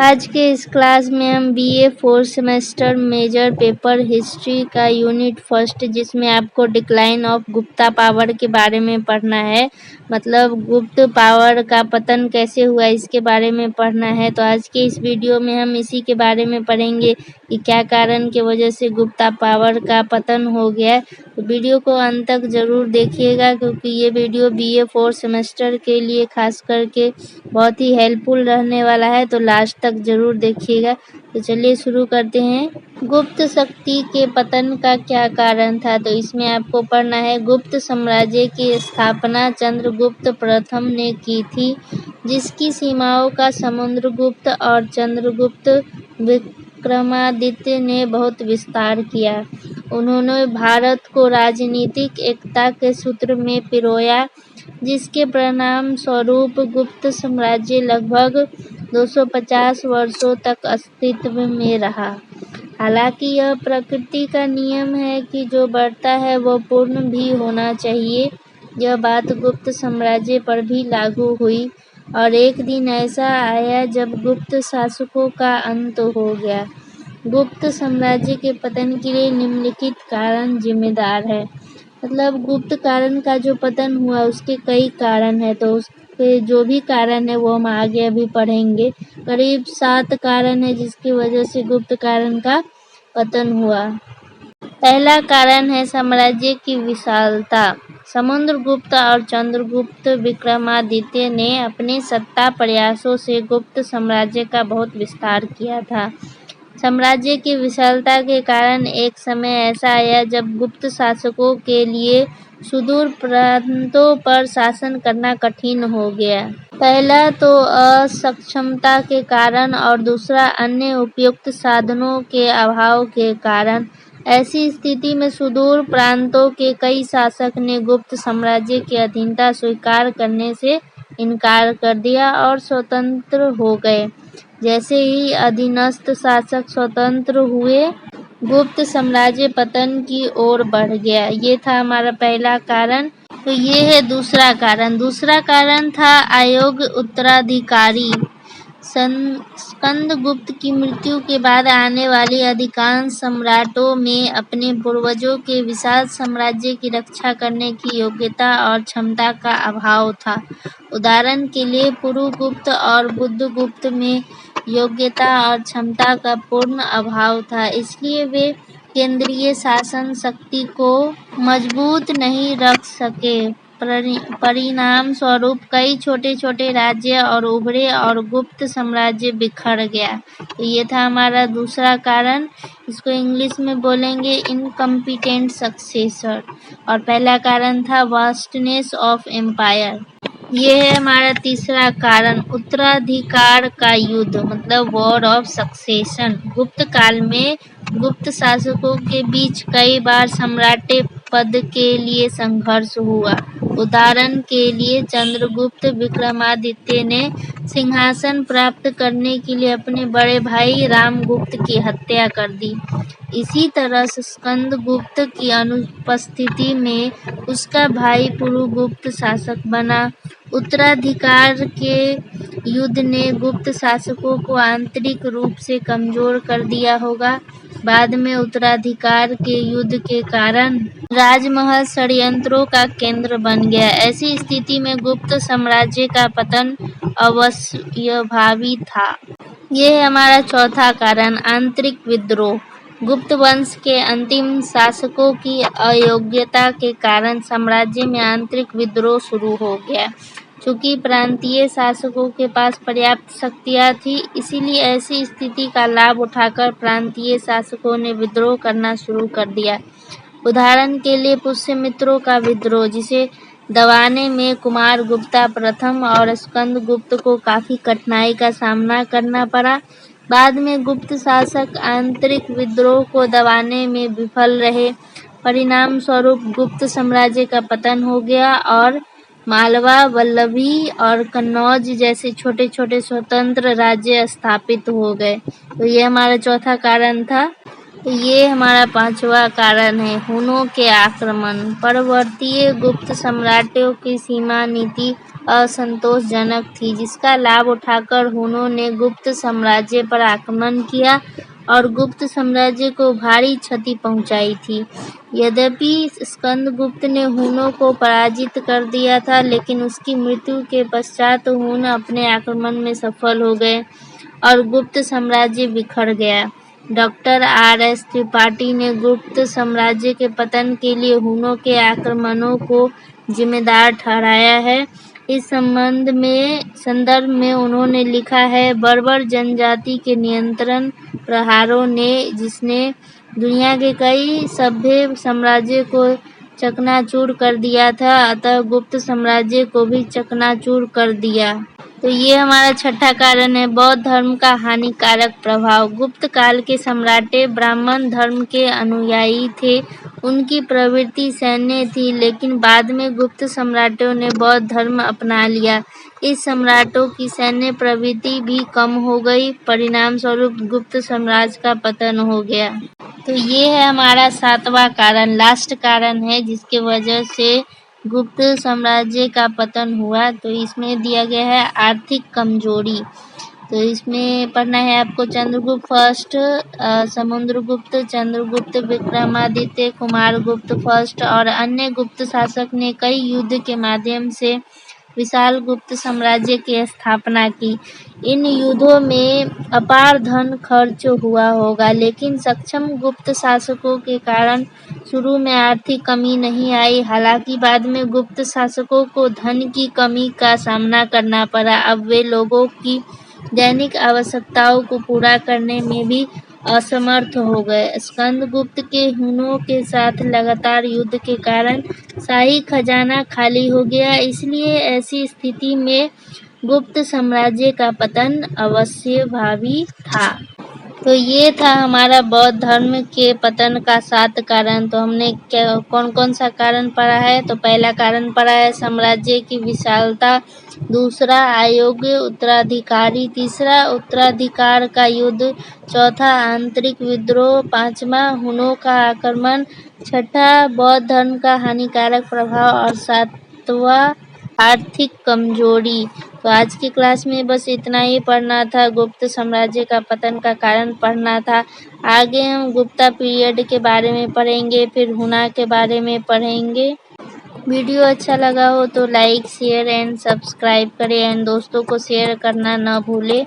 आज के इस क्लास में हम BA 4 semester major paper history का यूनिट फर्स्ट, जिसमें आपको डिक्लाइन ऑफ गुप्ता पावर के बारे में पढ़ना है। मतलब गुप्त पावर का पतन कैसे हुआ, इसके बारे में पढ़ना है। तो आज के इस वीडियो में हम इसी के बारे में पढ़ेंगे कि क्या कारण की वजह से गुप्ता पावर का पतन हो गया। तो वीडियो को अंत तक जरूर देखिएगा, क्योंकि ये वीडियो बीए 4 सेमेस्टर के लिए खास करके बहुत ही हेल्पफुल रहने वाला है। तो लास्ट तक जरूर देखिएगा। तो चलिए शुरू करते हैं। गुप्त शक्ति के पतन का क्या कारण था, तो इसमें आपको पढ़ना है। गुप्त साम्राज्य की स्थापना चंद्रगुप्त प्रथम ने की थी, जिसकी सीमाओं का समुद्रगुप्त और चंद्रगुप्त विक्रमादित्य ने बहुत विस्तार किया। उन्होंने भारत को राजनीतिक एकता के सूत्र में पिरोया, जिसके परिणाम स्वरूप गुप्त साम्राज्य लगभग 250 वर्षों तक अस्तित्व में रहा। हालांकि यह प्रकृति का नियम है कि जो बढ़ता है वह पूर्ण भी होना चाहिए। यह बात गुप्त साम्राज्य पर भी लागू हुई, और एक दिन ऐसा आया जब गुप्त शासकों का अंत हो गया। गुप्त साम्राज्य के पतन के लिए निम्नलिखित कारण जिम्मेदार है। मतलब गुप्त कारण का जो पतन हुआ उसके कई कारण है, तो उसके जो भी कारण है वो हम आगे अभी पढ़ेंगे। करीब 7 कारण है जिसकी वजह से गुप्त कारण का पतन हुआ। पहला कारण है साम्राज्य की विशालता। समुद्रगुप्त और चंद्रगुप्त विक्रमादित्य ने अपने सत्ता प्रयासों से गुप्त साम्राज्य का बहुत विस्तार किया था। साम्राज्य की विशालता के कारण एक समय ऐसा आया जब गुप्त शासकों के लिए सुदूर प्रांतों पर शासन करना कठिन हो गया। पहला तो असक्षमता के कारण, और दूसरा अन्य उपयुक्त साधनों के अभाव के कारण। ऐसी स्थिति में सुदूर प्रांतों के कई शासक ने गुप्त साम्राज्य की अधीनता स्वीकार करने से इनकार कर दिया और स्वतंत्र हो गए। जैसे ही अधीनस्थ शासक स्वतंत्र हुए, गुप्त साम्राज्य पतन की ओर बढ़ गया। ये था हमारा पहला कारण। तो ये है दूसरा कारण। दूसरा कारण था अयोग्य उत्तराधिकारी। स्कंदगुप्त की मृत्यु के बाद आने वाले अधिकांश सम्राटों में अपने पूर्वजों के विशाल साम्राज्य की रक्षा करने की योग्यता और क्षमता का अभाव था। उदाहरण के लिए पुरुगुप्त और बुद्धगुप्त में योग्यता और क्षमता का पूर्ण अभाव था, इसलिए वे केंद्रीय शासन शक्ति को मजबूत नहीं रख सके। परिणाम स्वरूप कई छोटे छोटे राज्य और उभरे और गुप्त साम्राज्य बिखर गया। तो ये था हमारा दूसरा कारण। इसको इंग्लिश में बोलेंगे इनकम्पिटेंट सक्सेसर। और पहला कारण था वास्टनेस ऑफ एम्पायर। ये है हमारा तीसरा कारण, उत्तराधिकार का युद्ध, मतलब वॉर ऑफ सक्सेशन। गुप्त काल में गुप्त शासकों के बीच कई बार सम्राट पद के लिए संघर्ष हुआ। उदाहरण के लिए चंद्रगुप्त विक्रमादित्य ने सिंहासन प्राप्त करने के लिए अपने बड़े भाई रामगुप्त की हत्या कर दी। इसी तरह स्कंदगुप्त की अनुपस्थिति में उसका भाई पुरुगुप्त शासक बना। उत्तराधिकार के युद्ध ने गुप्त शासकों को आंतरिक रूप से कमजोर कर दिया होगा। बाद में उत्तराधिकार के युद्ध के कारण राजमहल षड्यंत्रों का केंद्र बन गया। ऐसी स्थिति में गुप्त साम्राज्य का पतन अवश्यभावी था। ये है हमारा चौथा कारण, आंतरिक विद्रोह। गुप्त वंश के अंतिम शासकों की अयोग्यता के कारण साम्राज्य में आंतरिक विद्रोह शुरू हो गया। चूंकि प्रांतीय शासकों के पास पर्याप्त शक्तियां थी, इसीलिए ऐसी स्थिति का लाभ उठाकर प्रांतीय शासकों ने विद्रोह करना शुरू कर दिया। उदाहरण के लिए पुष्यमित्रों का विद्रोह, जिसे दबाने में कुमारगुप्ता प्रथम और स्कंदगुप्त को काफी कठिनाई का सामना करना पड़ा। बाद में गुप्त शासक आंतरिक विद्रोह को दबाने में विफल रहे। परिणाम स्वरूप गुप्त साम्राज्य का पतन हो गया और मालवा, वल्लभी और कन्नौज जैसे छोटे छोटे स्वतंत्र राज्य स्थापित हो गए। तो ये हमारा चौथा कारण था। तो ये हमारा पांचवा कारण है, हुनों के आक्रमण। परवर्तीय गुप्त सम्राटों की सीमा नीति असंतोषजनक थी, जिसका लाभ उठाकर हुनों ने गुप्त साम्राज्य पर आक्रमण किया और गुप्त साम्राज्य को भारी क्षति पहुंचाई थी। यद्यपि स्कंदगुप्त ने हुनों को पराजित कर दिया था, लेकिन उसकी मृत्यु के पश्चात हुन अपने आक्रमण में सफल हो गए और गुप्त साम्राज्य बिखर गया। Doctor R.S. त्रिपाठी ने गुप्त साम्राज्य के पतन के लिए हुनों के आक्रमणों को जिम्मेदार ठहराया है। इस संदर्भ में उन्होंने लिखा है, बर्बर जनजाति के नियंत्रण प्रहारों ने जिसने दुनिया के कई सभ्य साम्राज्य को चकनाचूर कर दिया था, अतः गुप्त साम्राज्य को भी चकनाचूर कर दिया। तो ये हमारा छठा कारण है, बौद्ध धर्म का हानिकारक प्रभाव। गुप्त काल के सम्राटे ब्राह्मण धर्म के अनुयायी थे। उनकी प्रवृत्ति सैन्य थी, लेकिन बाद में गुप्त सम्राटों ने बौद्ध धर्म अपना लिया। इस सम्राटों की सैन्य प्रवृत्ति भी कम हो गई, परिणाम स्वरूप गुप्त साम्राज्य का पतन हो गया। तो ये है हमारा सातवां कारण, लास्ट कारण है जिसके वजह से गुप्त साम्राज्य का पतन हुआ। तो इसमें दिया गया है आर्थिक कमजोरी। तो इसमें पढ़ना है आपको चंद्रगुप्त फर्स्ट, समुद्रगुप्त, चंद्रगुप्त, विक्रमादित्य, कुमारगुप्त फर्स्ट और अन्य गुप्त शासक ने कई युद्ध के माध्यम से विशाल गुप्त साम्राज्य की स्थापना की। इन युद्धों में अपार धन खर्च हुआ होगा, लेकिन सक्षम गुप्त शासकों के कारण शुरू में आर्थिक कमी नहीं आई। हालांकि बाद में गुप्त शासकों को धन की कमी का सामना करना पड़ा। अब वे लोगों की दैनिक आवश्यकताओं को पूरा करने में भी असमर्थ हो गए। स्कंदगुप्त के हुनों के साथ लगातार युद्ध के कारण शाही खजाना खाली हो गया, इसलिए ऐसी स्थिति में गुप्त साम्राज्य का पतन अवश्यभावी था। तो ये था हमारा बौद्ध धर्म के पतन का 7 कारण। तो हमने कौन कौन सा कारण पढ़ा है? तो पहला कारण पढ़ा है साम्राज्य की विशालता, दूसरा अयोग्य उत्तराधिकारी, तीसरा उत्तराधिकार का युद्ध, चौथा आंतरिक विद्रोह, पांचवा हुनों का आक्रमण, छठा बौद्ध धर्म का हानिकारक प्रभाव और सातवां आर्थिक कमजोरी। तो आज की क्लास में बस इतना ही पढ़ना था, गुप्त साम्राज्य का पतन का कारण पढ़ना था। आगे हम गुप्ता पीरियड के बारे में पढ़ेंगे, फिर हुना के बारे में पढ़ेंगे। वीडियो अच्छा लगा हो तो लाइक, शेयर एंड सब्सक्राइब करें एंड दोस्तों को शेयर करना न भूलें।